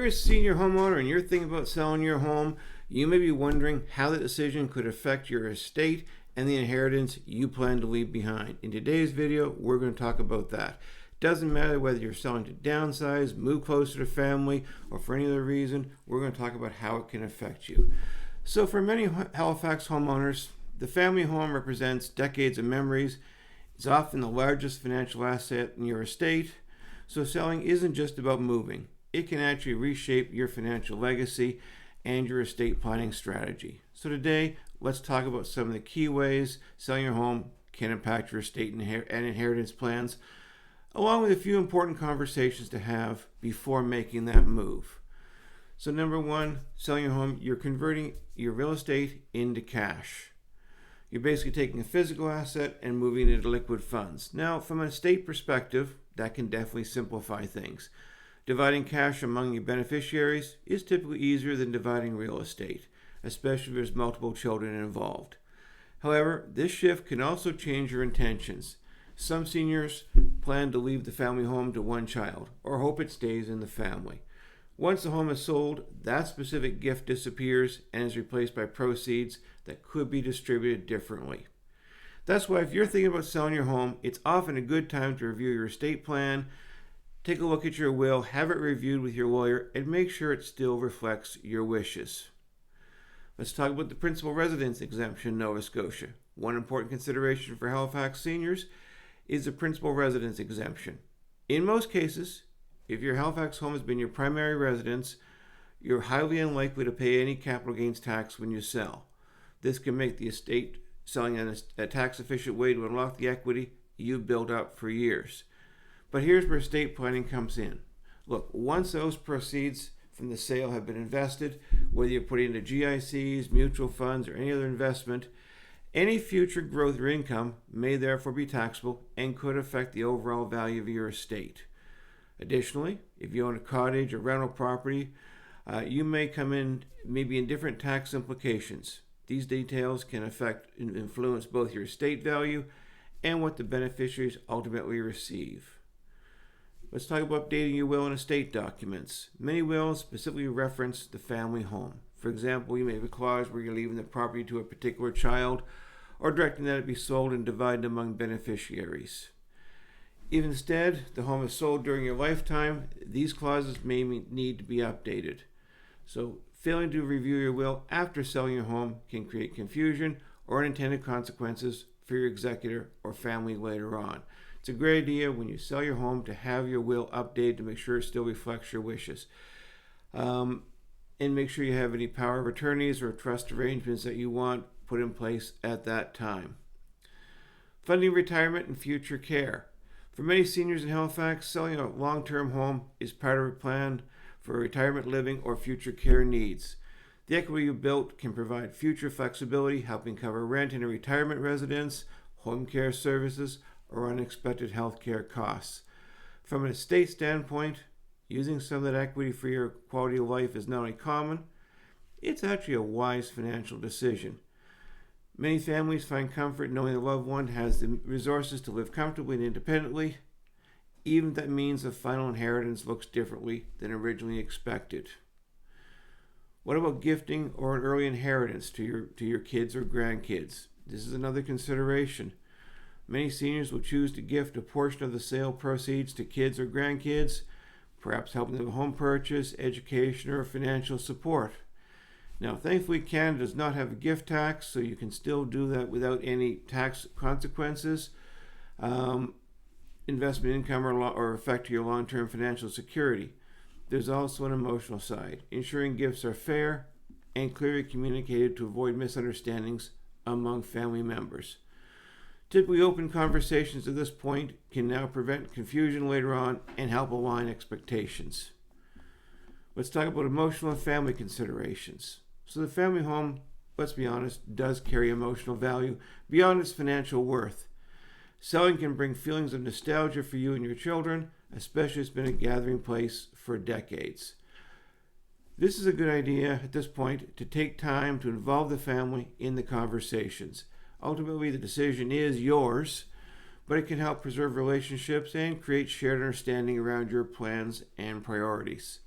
you're a senior homeowner and you're thinking about selling your home, you may be wondering how the decision could affect your estate and the inheritance you plan to leave behind. In today's video, we're going to talk about that. Doesn't matter whether you're selling to downsize, move closer to family, or for any other reason, we're going to talk about how it can affect you. So for many Halifax homeowners, the family home represents decades of memories. It's often the largest financial asset in your estate. So selling isn't just about moving. It can actually reshape your financial legacy and your estate planning strategy. So today, let's talk about some of the key ways selling your home can impact your estate and inheritance plans, along with a few important conversations to have before making that move. So number one, selling your home, you're converting your real estate into cash. You're basically taking a physical asset and moving it into liquid funds. Now, from an estate perspective, that can definitely simplify things. Dividing cash among your beneficiaries is typically easier than dividing real estate, especially if there's multiple children involved. However, this shift can also change your intentions. Some seniors plan to leave the family home to one child or hope it stays in the family. Once the home is sold, that specific gift disappears and is replaced by proceeds that could be distributed differently. That's why if you're thinking about selling your home, it's often a good time to review your estate plan, take a look at your will, have it reviewed with your lawyer, and make sure it still reflects your wishes. Let's talk about the principal residence exemption in Nova Scotia. One important consideration for Halifax seniors is the principal residence exemption. In most cases, if your Halifax home has been your primary residence, you're highly unlikely to pay any capital gains tax when you sell. This can make the estate selling in a tax-efficient way to unlock the equity you've built up for years. But here's where estate planning comes in. Look, once those proceeds from the sale have been invested, whether you put it into GICs, mutual funds, or any other investment, any future growth or income may therefore be taxable and could affect the overall value of your estate. Additionally, if you own a cottage or rental property, you may come in maybe in different tax implications. These details can affect and influence both your estate value and what the beneficiaries ultimately receive. Let's talk about updating your will and estate documents. Many wills specifically reference the family home. For example, you may have a clause where you're leaving the property to a particular child or directing that it be sold and divided among beneficiaries. If instead the home is sold during your lifetime, these clauses may need to be updated. So failing to review your will after selling your home can create confusion or unintended consequences for your executor or family later on. It's a great idea when you sell your home to have your will updated to make sure it still reflects your wishes. And make sure you have any power of attorneys or trust arrangements that you want put in place at that time. Funding retirement and future care. For many seniors in Halifax, selling a long-term home is part of a plan for retirement living or future care needs. The equity you built can provide future flexibility, helping cover rent in a retirement residence, home care services, or unexpected health care costs. From an estate standpoint, using some of that equity for your quality of life is not only common, it's actually a wise financial decision. Many families find comfort knowing the loved one has the resources to live comfortably and independently, even if that means the final inheritance looks differently than originally expected. What about gifting or an early inheritance to your kids or grandkids? This is another consideration. Many seniors will choose to gift a portion of the sale proceeds to kids or grandkids, perhaps helping them with home purchase, education, or financial support. Now, thankfully, Canada does not have a gift tax, so you can still do that without any tax consequences, investment income, or affect your long-term financial security. There's also an emotional side. Ensuring gifts are fair and clearly communicated to avoid misunderstandings among family members. Typically, open conversations at this point can now prevent confusion later on and help align expectations. Let's talk about emotional and family considerations. So the family home, let's be honest, does carry emotional value beyond its financial worth. Selling can bring feelings of nostalgia for you and your children, especially if it's been a gathering place for decades. This is a good idea at this point to take time to involve the family in the conversations. Ultimately, the decision is yours, but it can help preserve relationships and create shared understanding around your plans and priorities.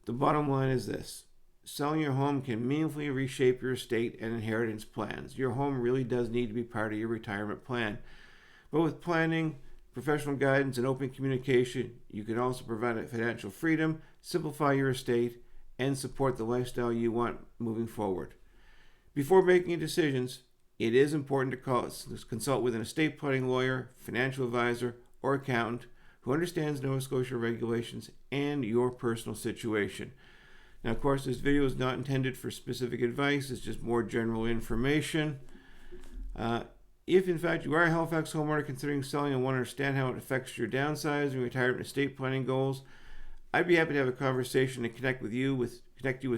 The bottom line is this: selling your home can meaningfully reshape your estate and inheritance plans. Your home really does need to be part of your retirement plan. But with planning, professional guidance, and open communication, you can also provide financial freedom, simplify your estate, and support the lifestyle you want moving forward. Before making decisions, it is important to consult with an estate planning lawyer, financial advisor, or accountant who understands Nova Scotia regulations and your personal situation. Now, of course, this video is not intended for specific advice. It's just more general information. If, in fact, you are a Halifax homeowner considering selling and want to understand how it affects your downsizing, retirement, estate planning goals, I'd be happy to have a conversation and connect you with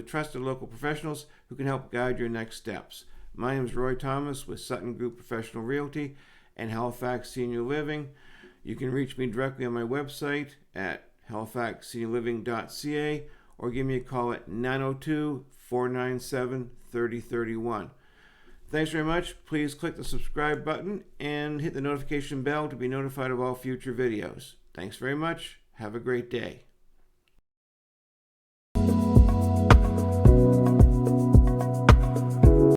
trusted local professionals who can help guide your next steps. My name is Roy Thomas with Sutton Group Professional Realty and Halifax Senior Living. You can reach me directly on my website at halifaxseniorliving.ca or give me a call at 902-497-3031. Thanks very much. Please click the subscribe button and hit the notification bell to be notified of all future videos. Thanks very much. Have a great day.